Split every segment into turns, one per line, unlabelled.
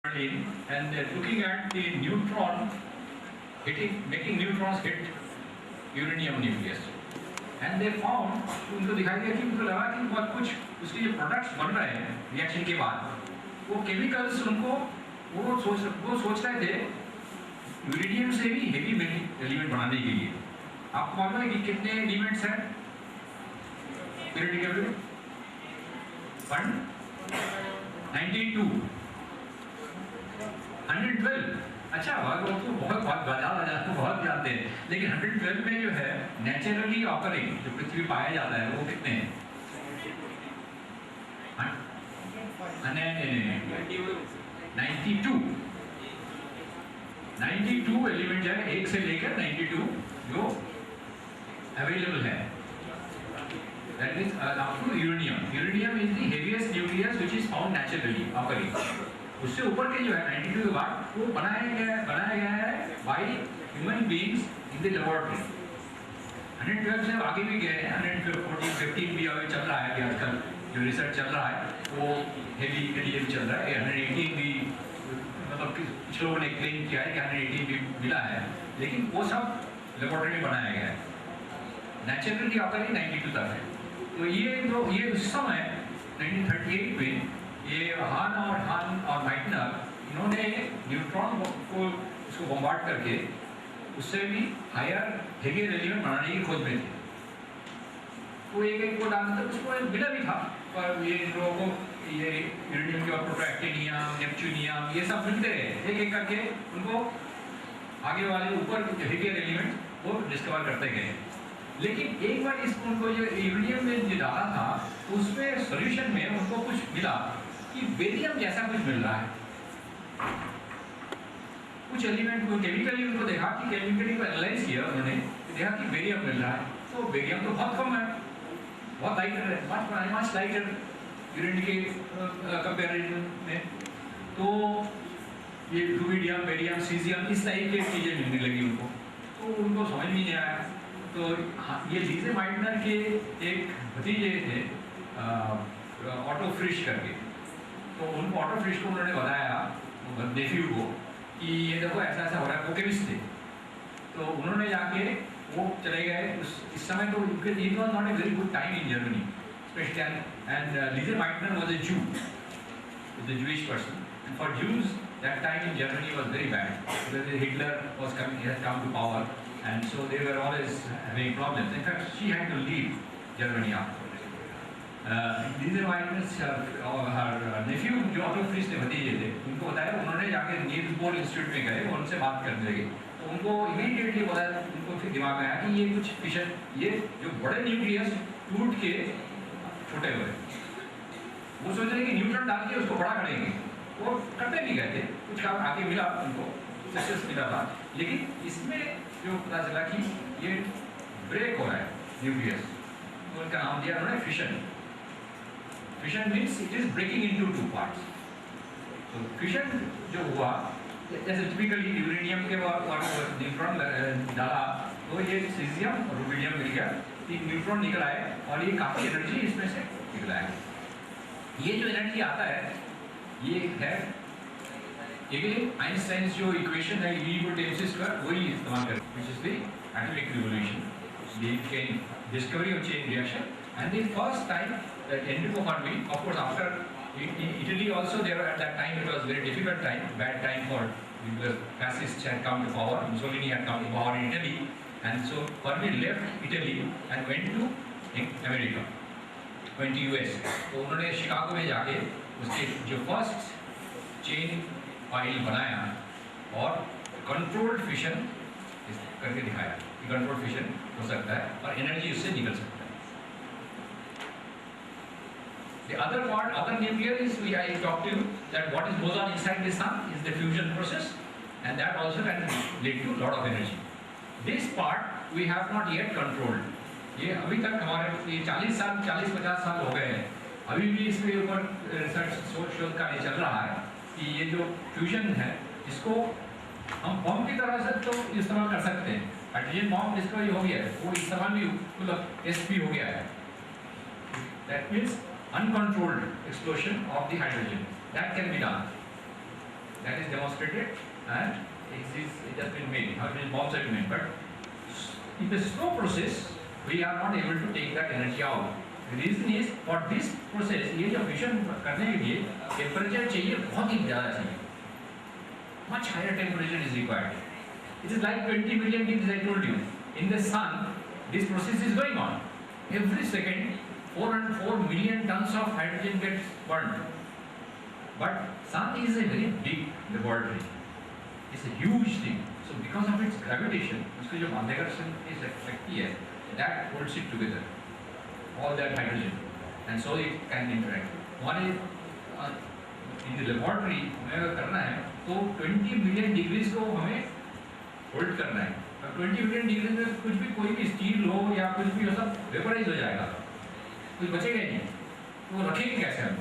in and they're looking at the neutron making neutrons hit uranium nucleus. And they found, उनको दिखाई दिया कि उनको लगा कि बहुत कुछ उसके जो प्रोडक्ट्स बन रहे हैं रिएक्शन के बाद वो केमिकल्स उनको वो सोच रहे थे यूरेनियम से भी हेवी एलिमेंट बनाने के लिए। आपको मालूम है कि कितने एलिमेंट्स हैं पीरियोडिक टेबल? 92, 112। अच्छा, तो बहुत बहुत जानते हैं, लेकिन 112 में जो है नेचुरली ऑकरिंग जो पृथ्वी पाया जाता है वो कितने हैं? 92 एलिमेंट है, 1 से लेकर 92 जो अवेलेबल है। That is up to uranium. Uranium is the heaviest nucleus which is found naturally occurring. उससे ऊपर के जो है 92 के बाद वो बनाया गया है by human beings in the laboratory। 112 से आगे भी गए हैं, 114, 15 भी अभी चल रहा है कि आजकल जो रिसर्च चल रहा है वो हेवी के लिए भी चल रहा है। 118 भी मतलब कुछ लोगों ने क्लेम किया है कि 118 भी मिला है, लेकिन वो सब लेबोरेटरी में बनाया गया है। नेचुरली ऑकरिंग 92 तक है। तो ये उस समय 1938 में ये हान और माइटनर इन्होंने न्यूट्रॉन को उसको बॉम्बार्ड करके उससे भी हायर हेवियर एलिमेंट बनाने की खोज में थे। तो एक वो डालता उसको मिला भी था, पर ये लोगों को ये यूरेनियम के प्रोटोएक्टिनियम, नेपच्यूनियम ये सब मिलते रहे, एक एक करके उनको आगे वाले ऊपर हेवियर एलिमेंट वो डिस्कवर करते गए। लेकिन एक बार उनको जो यूरेनियम में जो डाला था उसमें सॉल्यूशन में उनको कुछ मिला कि बेरियम जैसा कुछ मिल रहा है। कुछ एलिमेंट को केमिकली उनको देखा कि केमिकली को एनालाइज किया उन्होंने, देखा कि बेरियम मिल रहा है। तो बेरियम तो बहुत कम है, बहुत लाइटर है, मच लाइटर यूरेनियम के कंपेरिजन में। तो ये रूबिडियम, बेरियम, सीजियम इस टाइप की चीज़ें मिलने लगी उनको, तो उनको समझ में नहीं आया। तो ये लीजे माइटनर के एक भतीजे थे ऑटो फ्रिश करके, तो उनको ऑटो फ्रिश को उन्होंने बताया नेफ्यू को कि ये देखो ऐसा ऐसा हो रहा है। वो केमिस्ट थे, तो उन्होंने जाके वो चले गए। इस समय तो it was not a very good time in Germany specially, and Lise Meitner was a Jew, the Jewish person, and for Jews that time in Germany was very bad because Hitler was coming, he had come to power, and so they were always having problems. In fact, she had to leave Germany after. Lise Meitner और her nephew जो auto फ्रिश के भतीजे थे, उनको बताया, उन्होंने जाके Niels Bohr institute में गए, उनसे बात करने लगे। तो उनको इमीडिएटली बताया, उनको फिर दिमाग में आया कि ये कुछ फिशन, ये जो बड़े न्यूक्लियस टूट के छोटे हुए, वो सोच रहे कि न्यूट्रॉन डाल के उसको बड़ा करेंगे। वो करते भी गए थे, कुछ काम आगे मिला उनको, सक्सेस मिला था, लेकिन इसमें जो पता चला कि ये ब्रेक हो रहा है न्यूक्लियस, तो उनका नाम दिया उन्होंने fission. Fission means it is breaking into two parts. तो फिशन जो हुआ, जैसे टिपिकली यूरेनियम के न्यूट्रॉन डाला तो ये सीजियम और रूबिडियम मिल गया, तीन न्यूट्रॉन निकल आए और ये काफ़ी एनर्जी इसमें से निकला है। ये जो एनर्जी आता है ये है आइंस्टाइन जो इक्वेशन है E=mc², वही इस्तेमाल करें, which is the atomic revolution, the discovery of chain reaction, and the first time that Enrico Fermi, of course after Italy also there at that time it was very difficult time, bad time for the fascists had come to power, Mussolini had come to power in Italy, and so Fermi left Italy and went to America, went to US। तो उन्होंने Chicago में जाके उसके जो first chain oil बनाया और controlled fission करके दिखाया कि कंट्रोल्ड फिशन हो सकता है और एनर्जी उससे निकल सकता है। The other part, other nuclear is I talked to you that what is goes on inside the sun is the fusion process, and that also can lead to lot of energy. This part we have not yet controlled. ये अभी तक हमारे ये 40-50 साल हो गए हैं, अभी भी इसके ऊपर रिसर्च शोध कार्य चल रहा है कि ये जो फ्यूजन है इसको हम बम की तरह से तो इस्तेमाल कर सकते हैं। हाइड्रोजन बम डिस्कवरी हो गया है, वो इस्तेमाल भी मतलब टेस्ट भी हो गया है। That means uncontrolled explosion of the hydrogen, that can be done। that is demonstrated and it has been made, how bombs have been made. But in the slow process, we are not able to take that energy out. The reason is for this process, ये जो fission करने के लिए temperature चाहिए बहुत ही ज़्यादा चाहिए. Much higher temperature is required. It is like 20 million degrees I told you. In the sun, this process is going on. Every second, 404 million tons of hydrogen gets burned. But sun is a very big laboratory. It's a huge thing. So because of its gravitation, उसकी जो माध्याकर्षण की शक्ति है, that holds it together, all that hydrogen, and so it can interact. One is in the laboratory हमें अगर करना है तो 20 million degrees को हमें होल्ड करना है. 20 million degrees में कुछ भी कोई भी स्टील हो या कुछ भी हो सब वेपराइज हो जाएगा, कुछ बचेगा ही नहीं. तो रखेंगे कैसे हम?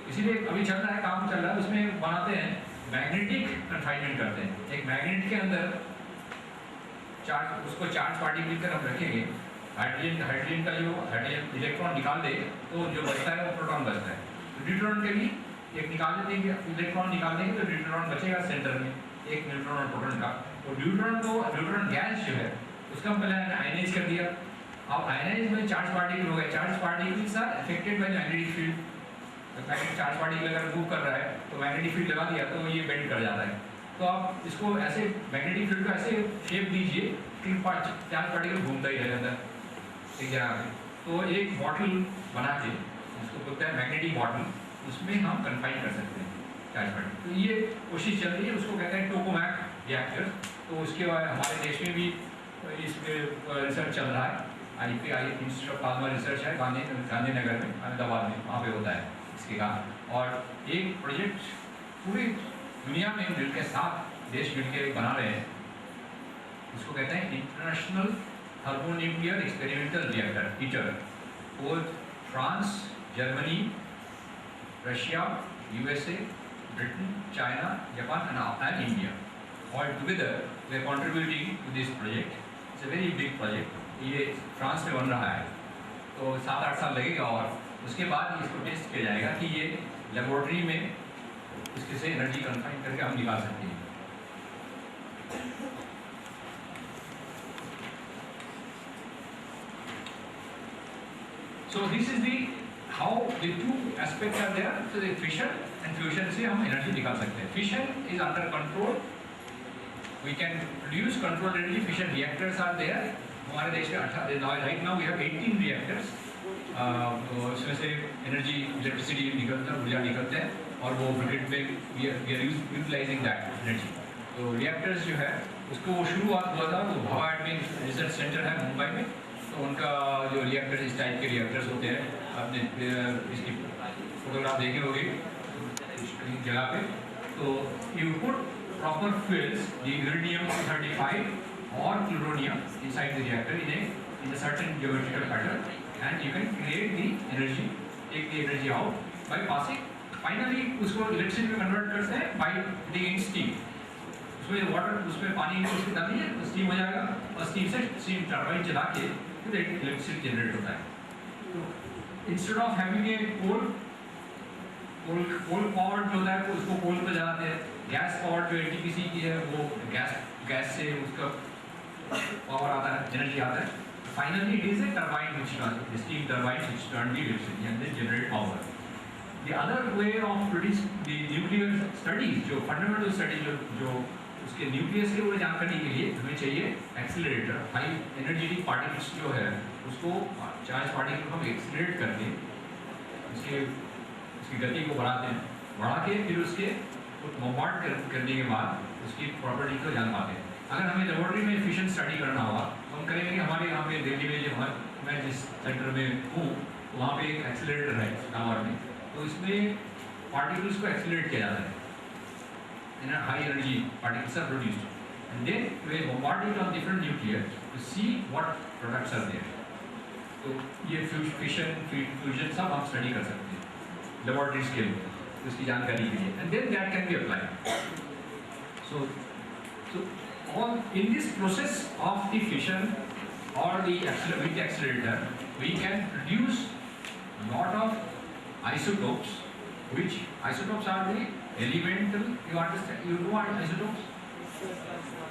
इसीलिए अभी चल रहा है, काम चल रहा है, उसमें बनाते हैं मैग्नेटिक कन्फाइनमेंट करते हैं. एक मैग्नेट के अंदर चार्ज, उसको चार्ज पार्टिकल कर हम रखेंगे. हाइड्रोजन का जो हाइड्रोजन इलेक्ट्रॉन निकाल दे तो जो बचता है वो प्रोटॉन बचता है. न्यूट्रॉन के भी एक निकाल देंगे, इलेक्ट्रॉन निकाल देंगे तो न्यूट्रॉन बचेगा सेंटर में, एक न्यूट्रॉन और प्रोटॉन का. तो न्यूट्रॉन गैस जो है उसका हम पहले आयनाइज कर दिया. अब आयनाइज में चार्ज पार्टिकल हो गए. Charge particles are affected by magnetic field. Charge particle अगर मूव कर रहा है तो मैग्नेटिक फील्ड लगा दिया तो ये बेंड कर जाता है. तो आप इसको ऐसे मैग्नेटिक फील्ड को ऐसे शेप दीजिए कि चार्ज पार्टिकल घूमता ही रहे अंदर एक जगह पे. तो एक बॉटल बना के उसको बोलते हैं मैग्नेटिक बॉटल, उसमें हम कन्फाइन कर सकते हैं चार्ज पार्टिकल. तो ये कोशिश चल रही है, उसको कहते हैं टोकामैक रिएक्टर. तो उसके बाद हमारे देश में भी इस पे रिसर्च चल रहा है. IPI institute of plasma research है गांधीनगर में, अहमदाबाद में, वहाँ पे होता है इसके काम. और एक प्रोजेक्ट पूरी दुनिया में मिलकर 7 देश मिलकर बना रहे हैं. इसको कहते हैं international thermonuclear experimental reactor ITER. वो France, Germany, Russia, USA, Britain, China, Japan and India all together they are contributing to this project. It's a very big project. ये फ्रांस में बन रहा है तो 7-8 साल लगेगा और उसके बाद इसको टेस्ट किया जाएगा कि ये लेबोरेटरी में इसके से एनर्जी कन्फाइन करके हम निकाल सकते हैं. So this is the how the two aspects are there. So the fission and fusion से हम एनर्जी निकाल सकते हैं. Fission is under control. We can produce controlled energy. Fission reactors are there. हमारे देश में right now we have 18 reactors. उसमें से एनर्जी इलेक्ट्रिसिटी निकलता है, ऊर्जा निकलते हैं और वो ग्रिड में we are utilizing that energy. तो रिएक्टर्स जो है उसको वो शुरुआत हुआ था वो भाभा एटॉमिक रिसर्च सेंटर है मुंबई में. तो उनका जो रिएक्टर इस टाइप के रिएक्टर्स होते हैं, आपने इसकी फोटोग्राफ देखे होंगे इस जगह पे. तो you put proper fuels, the uranium-235 or plutonium inside the reactor in a certain geometrical pattern, and you can create the energy, take the energy out by passing. Finally, उसको electricity में convert करते हैं by putting in steam. उसमें water, उसमें पानी उसमें डालिए तो steam हो जाएगा और steam से steam turbine चला के फिर electricity generate होता है. तो instead of having a coal power जो होता है उसको coal पे जलाते हैं. गैस पावर जो NTPC की है वो गैस से उसका पावर आता है, एनर्जी आता है. Finally it is a turbine which turn steam turbine which turn the electricity and then generate power. The other way of produce the nuclear studies, जो फंडामेंटल स्टडीज जो उसके न्यूक्लियस के वो जानकारी के लिए हमें चाहिए एक्सीलरेटर. हाई एनर्जेटिक पार्टिकल्स जो है उसको चार्ज पार्टिकल को हम एक्सीलरेट करके उसकी गति को बढ़ाते हैं, बढ़ा के फिर उसके बॉम्बार्ड करने के बाद उसकी प्रॉपर्टी को जान पाते हैं. अगर हमें लेबोरेटरी में फिशन स्टडी करना होगा तो हम करेंगे कि हमारे यहाँ पे दिल्ली में जो मैं जिस सेंटर में हूँ वहाँ पे एक एक्सीलरेटर है टावर में. तो इसमें पार्टिकल्स को एक्सीलरेट किया जाता है इन high energy particles are produced and then we bombard it on different nuclear to see what products are there. तो ये फिशन फ्यूजन सब हम स्टडी कर सकते हैं लेबोरेटरी स्केल में उसकी जानकारी के लिए, and then that can be applied. So all in this process of the fission or the with the accelerator, we can produce a lot of isotopes. Which isotopes are the Elemental, you understand? You know what isotopes?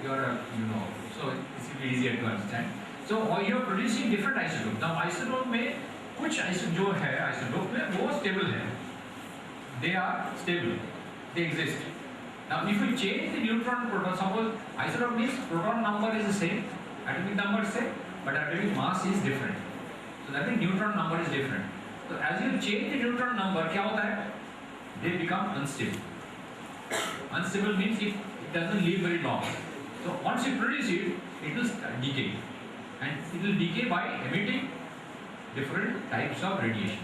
So it's easier to understand. So you are producing different isotopes. Now isotope में कुछ जो है isotope में वो stable है. They are stable. They exist. Now if you change the neutron proton, suppose isotope means proton number is the same, atomic number is same, but atomic mass is different. So that means neutron number is different. So as you change the neutron number, क्या होता है? They become unstable. Unstable means it doesn't live very long. So once you produce it, it will decay, and it will decay by emitting different types of radiation.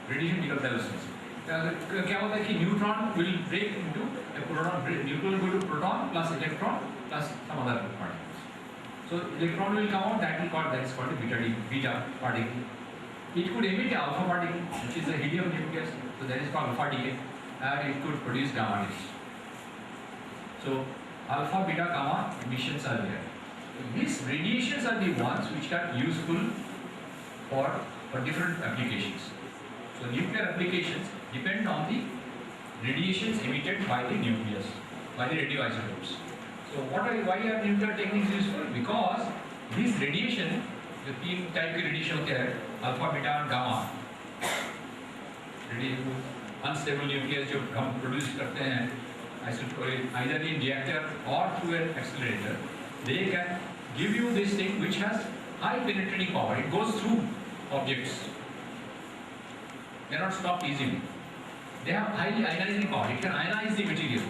Radiation becomes velocities. क्या होता है कि neutron will break into a proton. Neutron will go to proton plus electron plus some other particles. So electron will come out. That is called a beta particle. It could emit an alpha particle, which is a helium nucleus. So that is called alpha decay, and it could produce gamma rays. So alpha, beta, gamma emissions are there. These radiations are the ones which are useful for different applications. So nuclear applications depend on the radiations emitted by the nucleus, by the radioisotopes. So why are nuclear techniques useful? Because this radiation, जो तीन type के radiation होते हैं, alpha, beta और gamma, unstable nucleus जो हम produce करते हैं, either in reactor or through an accelerator, they can give you this thing which has high penetrating power. It goes through objects, cannot stop easily. They have highly ionizing power. It can ionize the material,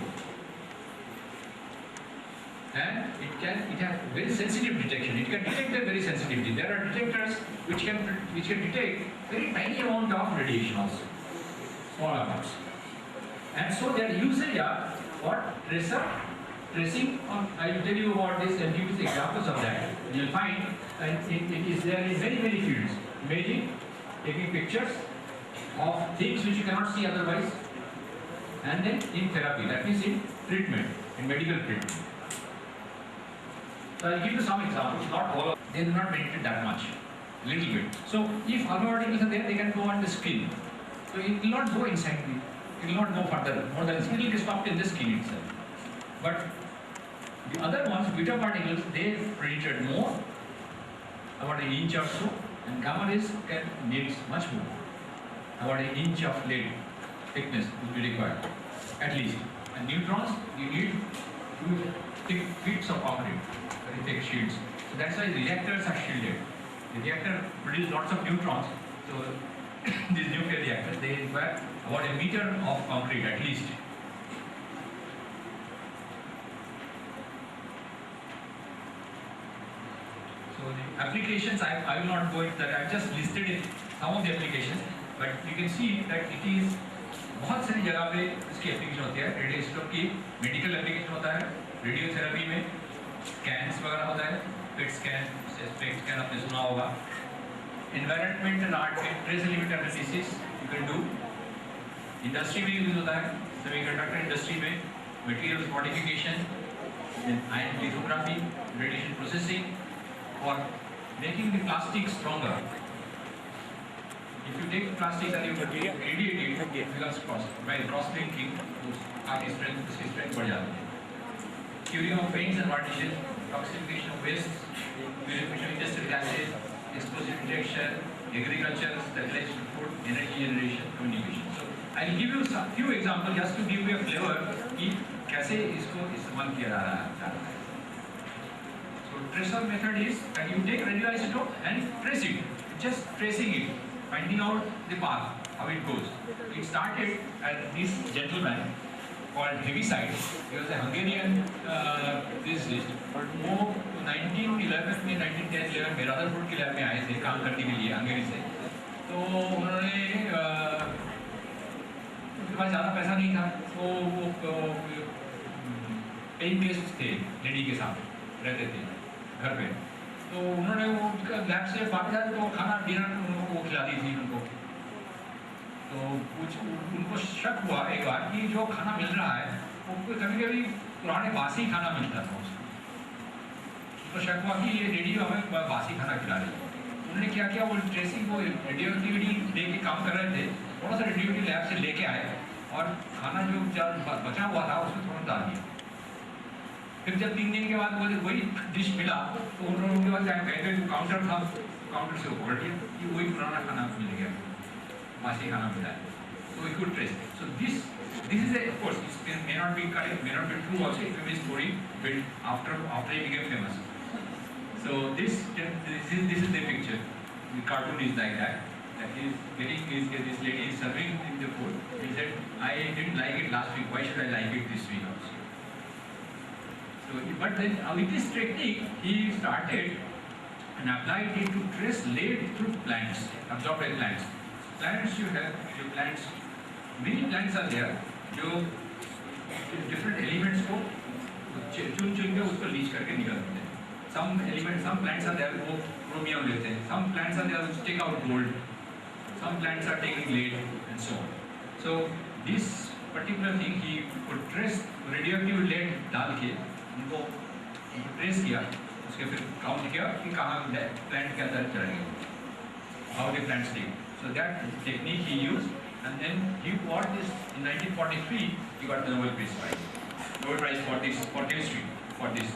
and it has very sensitive detection. It can detect a very sensitivity. There are detectors which can detect very tiny amount of radiation also, small amounts, and so their usage are for tracing. I will tell you about this and give you examples of that. You will find it is there in many fields. Imaging, taking pictures of things which you cannot see otherwise, and then in therapy, that means in treatment, in medical treatment. So I will give you some examples, not all of them. They do not penetrate that much, little bit. So if alpha particles are there, they can go on the skin. So it will not go inside it will not go further, more than it will be stopped in the skin itself. But the other ones, beta particles, they penetrate more, about an inch or so, and gamma rays needs much more, about an inch of lead thickness will be required, at least. And neutrons, you need 2 thick feet of copper, very thick shields. So that's why reactors are shielded. The reactor produces lots of neutrons, so these nuclear reactors, they require about a meter of concrete at least. So the applications, I will not go into that. I have just listed in some of the applications, but you can see that it is बहुत सारी जगह पे इसकी application होती है. रेडियोस्कोप की medical application होता है, रेडियोथेरेपी में स्कैन्स वगैरह होता है, पेट स्कैन आपने सुना होगा. एनवायरनमेंटल आर्ट में trace element analysis you can do. Industry में यूज होता है, सेमीकंडक्टर इंडस्ट्री में materials modification, ion lithography, radiation processing, और making the plastic stronger. If you take plastic and you radiate it, it becomes by cross-linking, उसकी strength बढ़ जाती है. Curing of paints and varnishes, toxification of wastes, purification of industrial gases, explosive detection, agriculture, sterilization of food, energy generation, communication. So I will give you some few examples just to give you a flavor कि कैसे इसको इस्तेमाल किया जा रहा है. So tracer method is that you take radioisotope and trace it, just tracing it, finding out the path, how it goes. It started as this gentleman called Heaviside. He was a Hungarian physicist. वो 1911 में 1910-11 में Rutherford की lab में आए थे काम करने के लिए हंगेरी से. तो उन्होंने उनके पास ज़्यादा पैसा नहीं था, तो वो पेइंग गेस्ट थे, लेडी के साथ रहते थे घर पे. तो उन्होंने वो लैब से वापस आए तो खाना डिनर उनको वो खिलाती थी उनको. तो कुछ उनको शक हुआ एक बार कि जो खाना मिल रहा है वो कभी पुराने बासी खाना मिलता था उसको. तो शक हुआ कि ये रेडियो हमें बासी खाना खिला रही है. उन्होंने क्या किया, वो ट्रेसिंग, वो रेडियो एक्टिविटी लेके काम कर रहे थे, थोड़ा सा रेडियो लैब से लेके आए और खाना जो बचा हुआ था उसमें थोड़ा डाल दिया। फिर जब 3 दिन के बाद मुझे वही डिश मिला तो उन्होंने बाद कहते जो काउंटर था, काउंटर से वो पकड़ लिया कि वही पुराना खाना मिल गया, बासी खाना मिला है। So we could trace. So this is of course it may not be correct, may not be true also. It may be story built after he became famous. So this is the picture. The cartoon is like that. That is this lady is serving in the food. He said, I didn't like it last week. Why should I like it this week also? So, but then with this technique, he started and applied it to trace laid through plants, absorbed by plants. Plants you have plants. Many plants are there जो different elements को चुन के उसको Leach करके निकालते हैं. Some plants are there वो chromium लेते हैं. Some plants are there which take out gold. Some plants are taking lead and so on. So this particular thing he could trace radioactive lead डाल के उनको trace किया, उसके फिर count किया कि कहाँ plant के अंदर चढ़ गए. How the plants take. So that technique he used. And then he got this in 1943. He got the Nobel Prize for chemistry for this